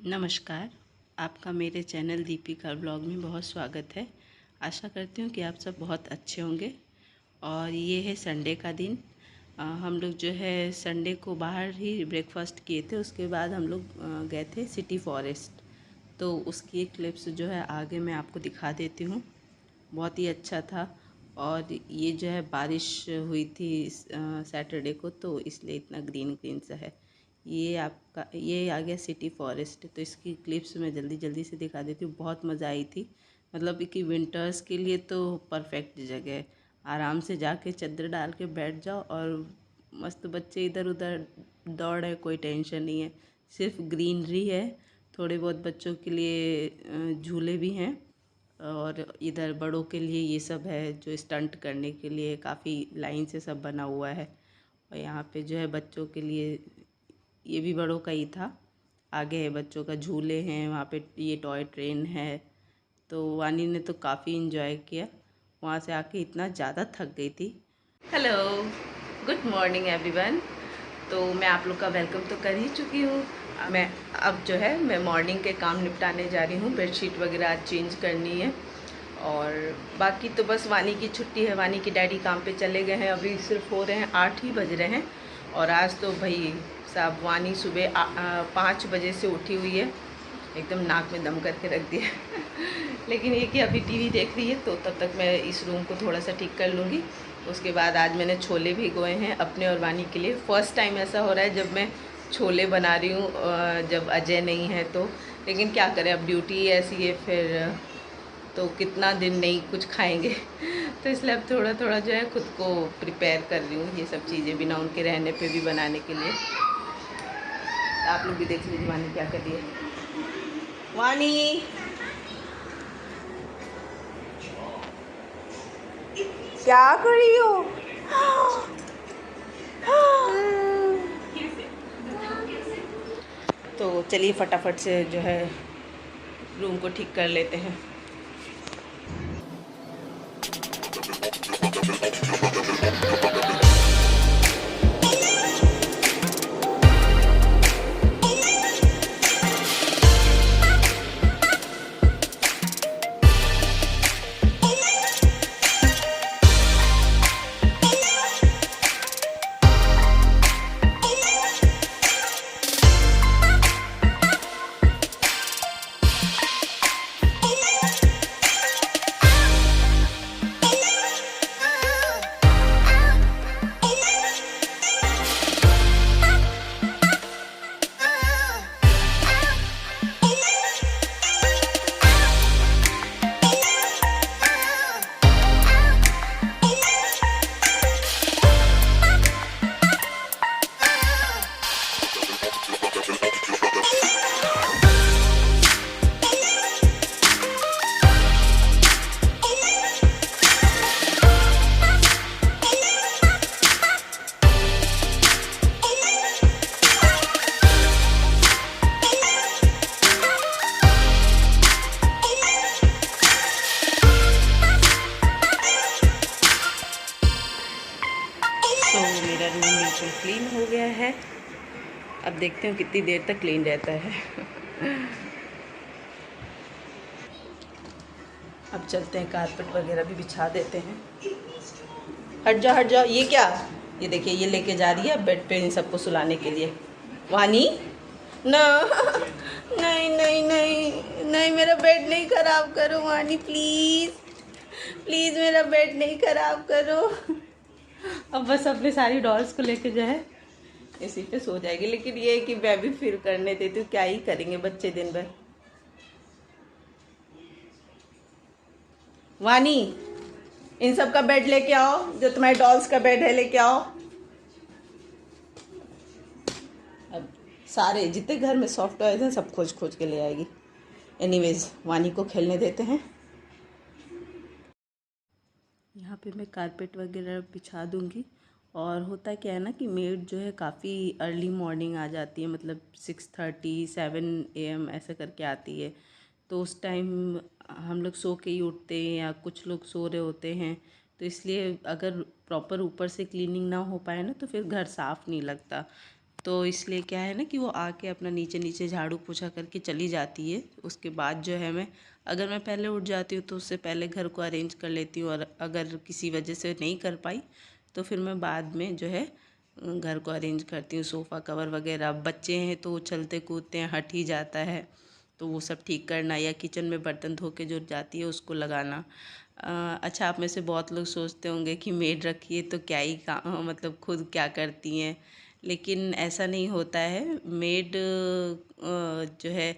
नमस्कार। आपका मेरे चैनल दीपिका व्लॉग में बहुत स्वागत है। आशा करती हूँ कि आप सब बहुत अच्छे होंगे। और ये है संडे का दिन। हम लोग जो है संडे को बाहर ही ब्रेकफास्ट किए थे। उसके बाद हम लोग गए थे सिटी फॉरेस्ट। तो उसकी एक क्लिप्स जो है आगे मैं आपको दिखा देती हूँ। बहुत ही अच्छा था। और ये जो है बारिश हुई थी सैटरडे को, तो इसलिए इतना ग्रीन ग्रीन सा है। ये आ गया सिटी फॉरेस्ट। तो इसकी क्लिप्स मैं जल्दी जल्दी से दिखा देती हूँ। बहुत मज़ा आई थी। मतलब कि विंटर्स के लिए तो परफेक्ट जगह है। आराम से जाके चादर डाल के बैठ जाओ और मस्त बच्चे इधर उधर दौड़ है, कोई टेंशन नहीं है। सिर्फ ग्रीनरी है। थोड़े बहुत बच्चों के लिए झूले भी हैं। और इधर बड़ों के लिए ये सब है जो स्टंट करने के लिए काफ़ी लाइन से सब बना हुआ है। और यहाँ पे जो है बच्चों के लिए ये भी बड़ों का ही था। आगे है बच्चों का झूले हैं, वहाँ पे ये टॉय ट्रेन है। तो वानी ने तो काफ़ी इन्जॉय किया। वहाँ से आके इतना ज़्यादा थक गई थी। Hello, good morning everyone. तो मैं आप लोग का वेलकम तो कर ही चुकी हूँ। मैं अब जो है मैं मॉर्निंग के काम निपटाने जा रही हूँ। बेडशीट वगैरह आज चेंज करनी है। और बाकी तो बस वानी की छुट्टी है। वानी के डैडी काम पे चले गए हैं। अभी सिर्फ हो रहे हैं 8 ही बज रहे हैं। और आज तो भाई साहब वानी सुबह 5 बजे से उठी हुई है। एकदम नाक में दम करके रख दिया लेकिन ये कि अभी टीवी देख रही है, तो तब तक मैं इस रूम को थोड़ा सा ठीक कर लूँगी। उसके बाद आज मैंने छोले भिगोए हैं अपने और वानी के लिए। फ़र्स्ट टाइम ऐसा हो रहा है जब मैं छोले बना रही हूँ जब अजय नहीं है तो। लेकिन क्या करें, अब ड्यूटी ऐसी है, फिर तो कितना दिन नहीं कुछ खाएंगे तो इसलिए अब थोड़ा थोड़ा जो है खुद को प्रिपेयर कर रही हूँ ये सब चीज़ें बिना उनके रहने पे भी बनाने के लिए। आप लोग भी देख लीजिए वानी क्या कर रही है। वानी, क्या कर रही हो? तो चलिए फटाफट से जो है रूम को ठीक कर लेते हैं। तो मेरा रूम बिल्कुल क्लीन हो गया है। अब देखते हैं कितनी देर तक क्लीन रहता है अब चलते हैं, कारपेट वगैरह भी बिछा देते हैं। हट जा हट जा। ये क्या? ये देखिए, ये लेके जा रही है बेड पे इन सबको सुलाने के लिए। वानी ना नहीं नहीं नहीं नहीं, मेरा बेड नहीं ख़राब करो वानी, प्लीज़ प्लीज़ मेरा बेड नहीं ख़राब करो। अब बस अपने सारी डॉल्स को लेके जो है इसी पे सो जाएगी। लेकिन ये है कि मैं भी फील करने देती हूँ, क्या ही करेंगे बच्चे दिन भर। वानी, इन सब का बेड लेके आओ, जो तुम्हारे डॉल्स का बेड है लेके आओ। अब सारे जितने घर में सॉफ्ट टॉयज हैं सब खोज खोज के ले आएगी। एनीवेज, वानी को खेलने देते हैं। यहाँ पे मैं कारपेट वगैरह बिछा दूँगी। और होता क्या है ना कि मेड जो है काफ़ी अर्ली मॉर्निंग आ जाती है, मतलब 6:30 7 AM ऐसा करके आती है। तो उस टाइम हम लोग सो के ही उठते हैं या कुछ लोग सो रहे होते हैं। तो इसलिए अगर प्रॉपर ऊपर से क्लीनिंग ना हो पाए ना तो फिर घर साफ़ नहीं लगता। तो इसलिए क्या है ना कि वो आके अपना नीचे नीचे झाड़ू पोछा करके चली जाती है। उसके बाद जो है अगर मैं पहले उठ जाती हूँ तो उससे पहले घर को अरेंज कर लेती हूँ, और अगर किसी वजह से नहीं कर पाई तो फिर मैं बाद में जो है घर को अरेंज करती हूँ। सोफ़ा कवर वगैरह, बच्चे हैं तो चलते कूदते हैं, हट ही जाता है, तो वो सब ठीक करना, या किचन में बर्तन धो के जो जाती है उसको लगाना। अच्छा, आप में से बहुत लोग सोचते होंगे कि मेड रखी है तो क्या ही काम, मतलब खुद क्या करती हैं, लेकिन ऐसा नहीं होता है। मेड जो है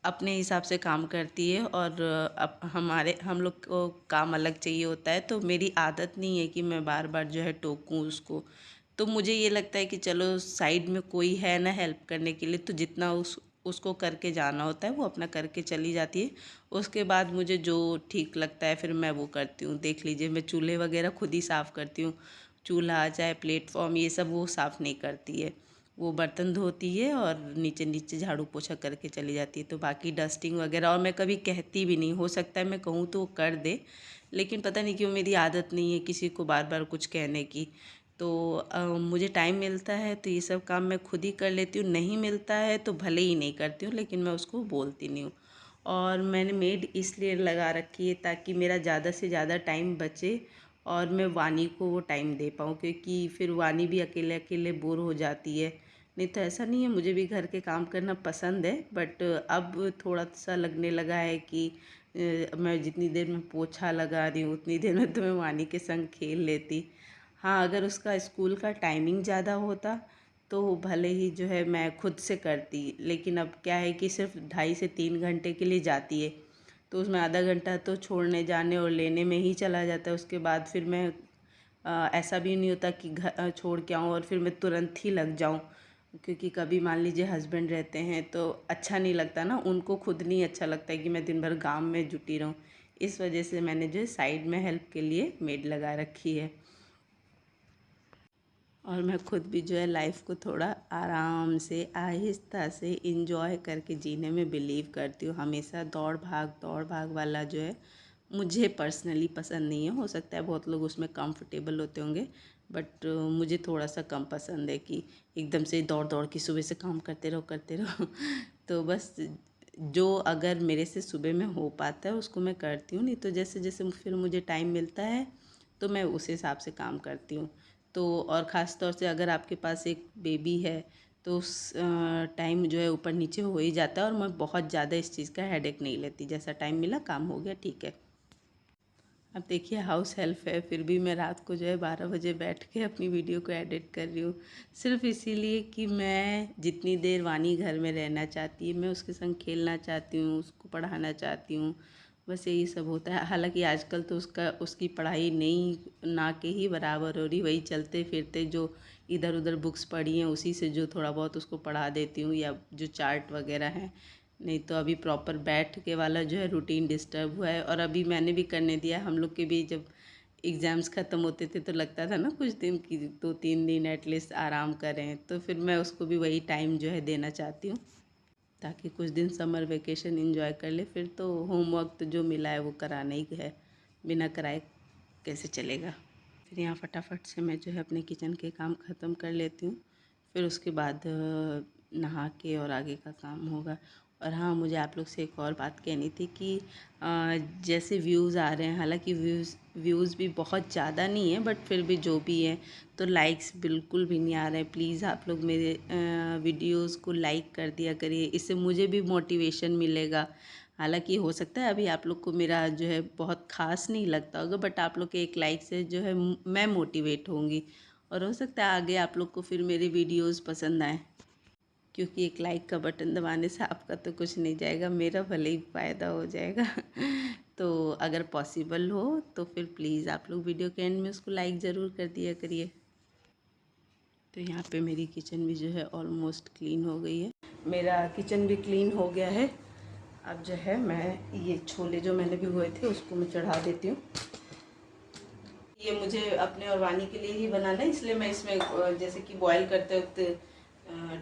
अपने हिसाब से काम करती है, और अब हम लोग को काम अलग चाहिए होता है, तो मेरी आदत नहीं है कि मैं बार बार जो है टोकूं उसको। तो मुझे ये लगता है कि चलो साइड में कोई है ना हेल्प करने के लिए, तो जितना उसको करके जाना होता है वो अपना करके चली जाती है। उसके बाद मुझे जो ठीक लगता है फिर मैं वो करती हूँ। देख लीजिए, मैं चूल्हे वगैरह खुद ही साफ़ करती हूँ। चूल्हा चाहे प्लेटफॉर्म ये सब वो साफ़ नहीं करती है, वो बर्तन धोती है और नीचे नीचे झाड़ू पोछा करके चली जाती है। तो बाकी डस्टिंग वगैरह, और मैं कभी कहती भी नहीं, हो सकता है मैं कहूँ तो वो कर दे, लेकिन पता नहीं क्यों मेरी आदत नहीं है किसी को बार बार कुछ कहने की। तो मुझे टाइम मिलता है तो ये सब काम मैं खुद ही कर लेती हूँ, नहीं मिलता है तो भले ही नहीं करती हूँ, लेकिन मैं उसको बोलती नहीं हूँ। और मैंने मेड इसलिए लगा रखी है ताकि मेरा ज़्यादा से ज़्यादा टाइम बचे और मैं वानी को वो टाइम दे पाऊँ, क्योंकि फिर वानी भी अकेले अकेले बोर हो जाती है। नहीं तो ऐसा नहीं है, मुझे भी घर के काम करना पसंद है, बट अब थोड़ा सा लगने लगा है कि मैं जितनी देर में पोछा लगा रही हूँ उतनी देर में तो मैं वानी के संग खेल लेती। हाँ, अगर उसका स्कूल का टाइमिंग ज़्यादा होता तो भले ही जो है मैं खुद से करती, लेकिन अब क्या है कि सिर्फ 2.5 से 3 घंटे के लिए जाती है, तो उसमें आधा घंटा तो छोड़ने जाने और लेने में ही चला जाता है। उसके बाद फिर मैं ऐसा भी नहीं होता कि घर छोड़ के आऊँ और फिर मैं तुरंत ही लग जाऊँ, क्योंकि कभी मान लीजिए हस्बैंड रहते हैं तो अच्छा नहीं लगता ना, उनको खुद नहीं अच्छा लगता है कि मैं दिन भर काम में जुटी रहूँ। इस वजह से मैंने जो है साइड में हेल्प के लिए मेड लगा रखी है। और मैं खुद भी जो है लाइफ को थोड़ा आराम से आहिस्ता से इंजॉय करके जीने में बिलीव करती हूँ। हमेशा दौड़ भाग वाला जो है मुझे पर्सनली पसंद नहीं है। हो सकता है बहुत लोग उसमें कंफर्टेबल होते होंगे, बट मुझे थोड़ा सा कम पसंद है कि एकदम से दौड़ दौड़ के सुबह से काम करते रहो तो बस जो अगर मेरे से सुबह में हो पाता है उसको मैं करती हूँ, नहीं तो जैसे जैसे फिर मुझे टाइम मिलता है तो मैं उस हिसाब से काम करती हूँ। तो और ख़ास तौर से अगर आपके पास एक बेबी है तो उस टाइम जो है ऊपर नीचे हो ही जाता है, और मैं बहुत ज़्यादा इस चीज़ का हेडेक नहीं लेती। जैसा टाइम मिला काम हो गया, ठीक है। अब देखिए, हाउस हेल्प है फिर भी मैं रात को जो है 12 बजे बैठ के अपनी वीडियो को एडिट कर रही हूँ, सिर्फ इसीलिए कि मैं जितनी देर वानी घर में रहना चाहती है मैं उसके संग खेलना चाहती हूँ, उसको पढ़ाना चाहती हूँ, बस यही सब होता है। हालांकि आजकल तो उसकी पढ़ाई नहीं ना के ही बराबर हो रही, वही चलते फिरते जो इधर उधर बुक्स पढ़ी हैं उसी से जो थोड़ा बहुत उसको पढ़ा देती हूँ, या जो चार्ट वगैरह हैं। नहीं तो अभी प्रॉपर बैठ के वाला जो है रूटीन डिस्टर्ब हुआ है। और अभी मैंने भी करने दिया, हम लोग के भी जब एग्ज़ाम्स ख़त्म होते थे तो लगता था ना कुछ दिन की 2-3 दिन एटलीस्ट आराम करें, तो फिर मैं उसको भी वही टाइम जो है देना चाहती हूँ ताकि कुछ दिन समर वेकेशन एंजॉय कर ले। फिर तो होमवर्क तो जो मिला है वो कराना ही है, बिना कराए कैसे चलेगा। फिर यहाँ फटाफट से मैं जो है अपने किचन के काम ख़त्म कर लेती हूँ, फिर उसके बाद नहा के और आगे का काम होगा। और हाँ, मुझे आप लोग से एक और बात कहनी थी कि जैसे व्यूज़ आ रहे हैं, हालांकि व्यूज़ भी बहुत ज़्यादा नहीं है, बट फिर भी जो भी है, तो लाइक्स बिल्कुल भी नहीं आ रहे हैं। प्लीज़ आप लोग मेरे वीडियोज़ को लाइक कर दिया करिए, इससे मुझे भी मोटिवेशन मिलेगा। हालांकि हो सकता है अभी आप लोग को मेरा जो है बहुत ख़ास नहीं लगता होगा, बट आप लोग के एक लाइक से जो है मैं मोटिवेट होंगी, और हो सकता है आगे आप लोग को फिर मेरे वीडियोज़ पसंद आएँ, क्योंकि एक लाइक का बटन दबाने से आपका तो कुछ नहीं जाएगा, मेरा भले ही फ़ायदा हो जाएगा तो अगर पॉसिबल हो तो फिर प्लीज़ आप लोग वीडियो के एंड में उसको लाइक ज़रूर कर दिया करिए। तो यहाँ पे मेरी किचन भी जो है ऑलमोस्ट क्लीन हो गई है, मेरा किचन भी क्लीन हो गया है। अब जो है मैं ये छोले जो मैंने भिगोए थे उसको मैं चढ़ा देती हूँ। ये मुझे अपने और वानी के लिए ही बनाना है, इसलिए मैं इसमें जैसे कि बॉईल करते वक्त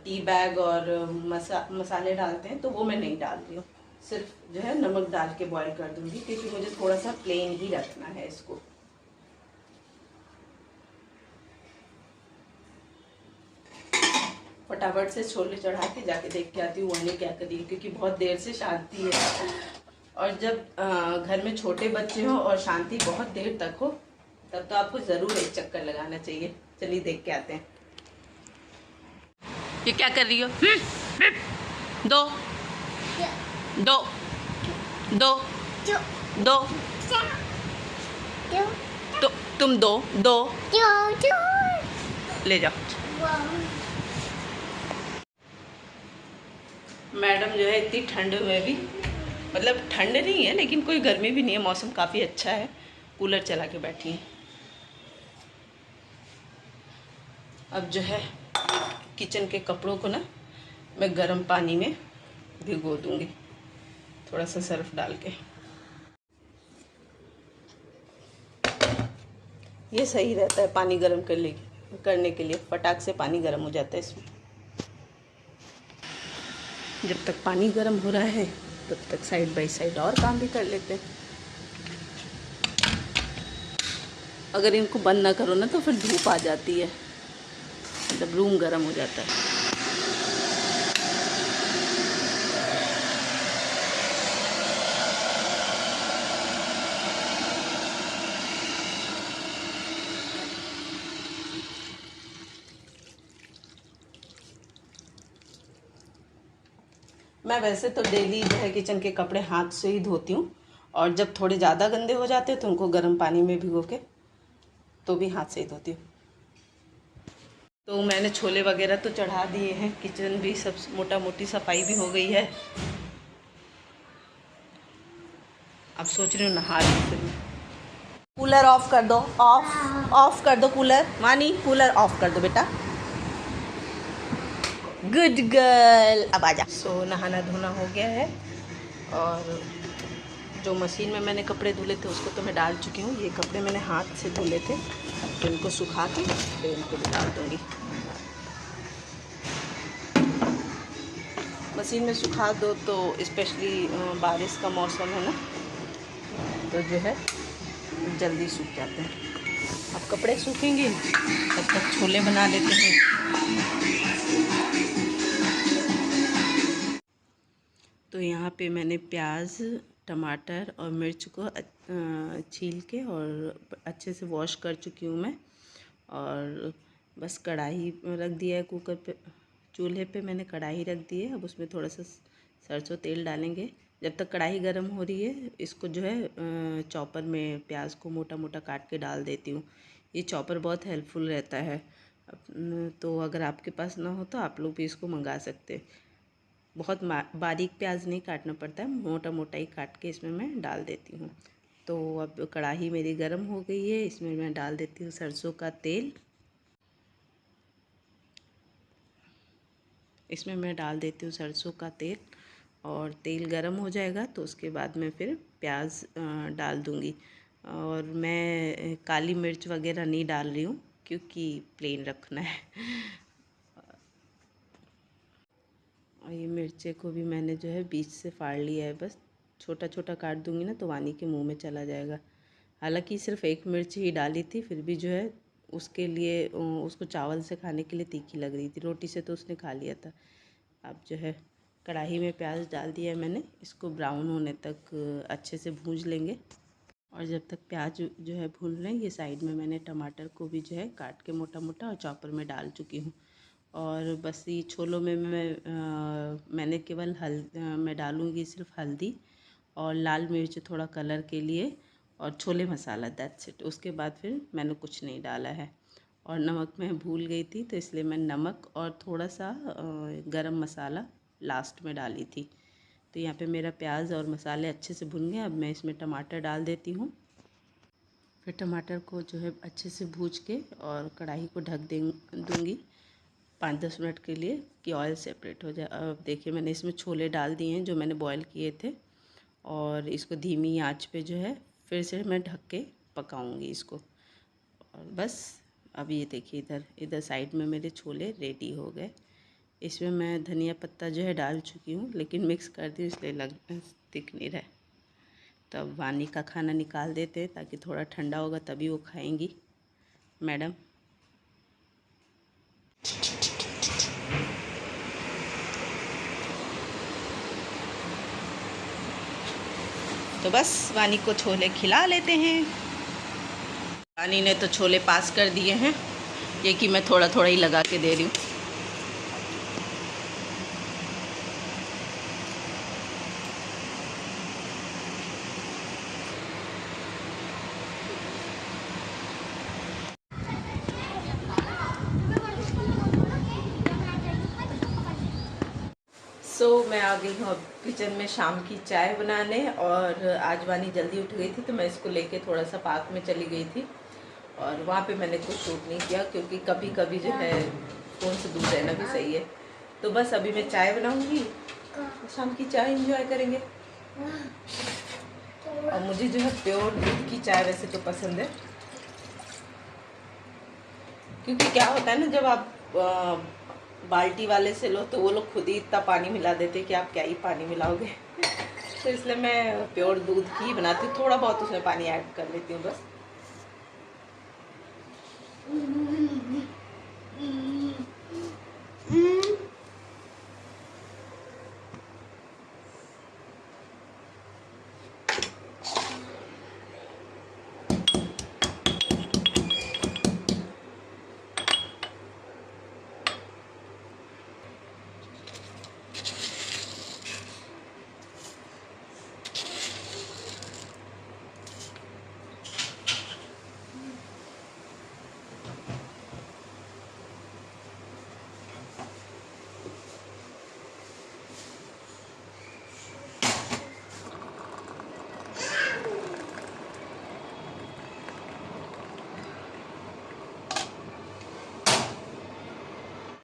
टी बैग और मसाले डालते हैं तो वो मैं नहीं डाल रही हूँ, सिर्फ जो है नमक डाल के बॉईल कर दूँगी, क्योंकि मुझे थोड़ा सा प्लेन ही रखना है इसको। फटाफट से छोले चढ़ा के जाके देख के आती हूँ वानी क्या कर रही है, क्योंकि बहुत देर से शांति है। और जब घर में छोटे बच्चे हों और शांति बहुत देर तक हो, तब तो आपको ज़रूर एक चक्कर लगाना चाहिए। चलिए देख के आते हैं। ये क्या कर रही हो? दो दो दो दो तो तुम दो ले जाओ। मैडम जो है इतनी ठंड में भी, मतलब ठंड नहीं है लेकिन कोई गर्मी भी नहीं है, मौसम काफ़ी अच्छा है, कूलर चला के बैठी हैं। अब जो है किचन के कपड़ों को ना मैं गर्म पानी में भिगो दूंगी, थोड़ा सा सर्फ डाल के। ये सही रहता है पानी गर्म करने के लिए, फटाक से पानी गर्म हो जाता है इसमें। जब तक पानी गर्म हो रहा है तब तक साइड बाय साइड और काम भी कर लेते हैं। अगर इनको बंद ना करो ना तो फिर धूप आ जाती है, मतलब रूम गर्म हो जाता है। मैं वैसे तो डेली जो है किचन के कपड़े हाथ से ही धोती हूँ, और जब थोड़े ज़्यादा गंदे हो जाते हैं तो उनको गर्म पानी में भिगो के तो भी हाथ से ही धोती हूँ। तो मैंने छोले वगैरह तो चढ़ा दिए हैं, किचन भी सब मोटा मोटी सफाई भी हो गई है। अब सोच रही हूँ नहा लूँ फिर। कूलर ऑफ कर दो, ऑफ कर दो कूलर। मानी कूलर ऑफ कर दो बेटा, गुड गर्ल। अब आजा। सो नहाना धोना हो गया है, और जो मशीन में मैंने कपड़े धुले थे उसको तो मैं डाल चुकी हूँ। ये कपड़े मैंने हाथ से धुले थे, तो इनको सुखा के फिर इनको भी डाल दूँगी। मशीन में सुखा दो तो स्पेशली बारिश का मौसम है ना, तो जो है जल्दी सूख जाते हैं। अब कपड़े सूखेंगे तब तक छोले बना लेते हैं। तो यहाँ पे मैंने प्याज, टमाटर और मिर्च को छील के और अच्छे से वॉश कर चुकी हूँ मैं, और बस कढ़ाई रख दिया है कुकर पे, चूल्हे पे मैंने कढ़ाई रख दी है। अब उसमें थोड़ा सा सरसों तेल डालेंगे। जब तक कढ़ाई गर्म हो रही है इसको जो है चॉपर में प्याज को मोटा मोटा काट के डाल देती हूँ। ये चॉपर बहुत हेल्पफुल रहता है, तो अगर आपके पास ना हो तो आप लोग भी इसको मंगा सकते हैं। बहुत बारीक प्याज नहीं काटना पड़ता है, मोटा मोटा ही काट के इसमें मैं डाल देती हूँ। तो अब कढ़ाई मेरी गर्म हो गई है, इसमें मैं डाल देती हूँ सरसों का तेल। इसमें मैं डाल देती हूँ सरसों का तेल, और तेल गरम हो जाएगा तो उसके बाद मैं फिर प्याज डाल दूँगी। और मैं काली मिर्च वगैरह नहीं डाल रही हूँ क्योंकि प्लेन रखना है। और ये मिर्चे को भी मैंने जो है बीच से फाड़ लिया है, बस छोटा छोटा काट दूँगी ना तो वानी के मुंह में चला जाएगा। हालांकि सिर्फ एक मिर्च ही डाली थी, फिर भी जो है उसके लिए उसको चावल से खाने के लिए तीखी लग रही थी, रोटी से तो उसने खा लिया था। अब जो है कढ़ाई में प्याज डाल दिया है मैंने, इसको ब्राउन होने तक अच्छे से भूंज लेंगे। और जब तक प्याज जो है भून रहे हैं, ये साइड में मैंने टमाटर को भी जो है काट के मोटा मोटा और चॉपर में डाल चुकी हूँ। और बस ये छोलों में मैंने केवल मैं डालूँगी सिर्फ हल्दी और लाल मिर्च थोड़ा कलर के लिए, और छोले मसाला, दैट्स इट। उसके बाद फिर मैंने कुछ नहीं डाला है। और नमक मैं भूल गई थी तो इसलिए मैं नमक और थोड़ा सा गरम मसाला लास्ट में डाली थी। तो यहाँ पे मेरा प्याज और मसाले अच्छे से भुन गए। अब मैं इसमें टमाटर डाल देती हूँ। फिर टमाटर को जो है अच्छे से भूज के और कढ़ाई को ढक दूँगी 5-10 मिनट के लिए कि ऑयल सेपरेट हो जाए। अब देखिए मैंने इसमें छोले डाल दिए हैं जो मैंने बॉईल किए थे, और इसको धीमी आंच पे जो है फिर से मैं ढक के पकाऊंगी इसको। और बस अब ये देखिए इधर इधर साइड में मेरे छोले रेडी हो गए। इसमें मैं धनिया पत्ता जो है डाल चुकी हूँ, लेकिन मिक्स कर दी इसलिए दिख नहीं रहा है। तो अब वानी का खाना निकाल देते हैं ताकि थोड़ा ठंडा होगा तभी वो खाएंगी मैडम। तो बस वानी को छोले खिला लेते हैं। वानी ने तो छोले पास कर दिए हैं, ये कि मैं थोड़ा थोड़ा ही लगा के दे रही हूँ। मैं आ गई हूँ अब किचन में शाम की चाय बनाने। और आज वानी जल्दी उठ गई थी तो मैं इसको लेके थोड़ा सा पार्क में चली गई थी, और वहाँ पे मैंने कुछ शूट नहीं किया क्योंकि कभी कभी जो है फ़ोन से दूर रहना भी सही है। तो बस अभी मैं चाय बनाऊँगी, शाम की चाय एंजॉय करेंगे। और मुझे जो है प्योर दूध की चाय वैसे तो पसंद है, क्योंकि क्या होता है ना, जब आप बाल्टी वाले से लो तो वो लोग खुद ही इतना पानी मिला देते कि आप क्या ही पानी मिलाओगे। तो इसलिए मैं प्योर दूध की बनाती हूँ, थोड़ा बहुत उसमें पानी ऐड कर लेती हूँ बस।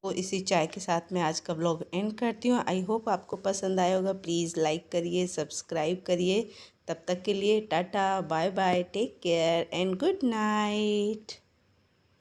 तो इसी चाय के साथ मैं आज का व्लॉग एंड करती हूँ। आई होप आपको पसंद आया होगा। प्लीज़ लाइक करिए, सब्सक्राइब करिए। तब तक के लिए tata, bye bye, take care and good night.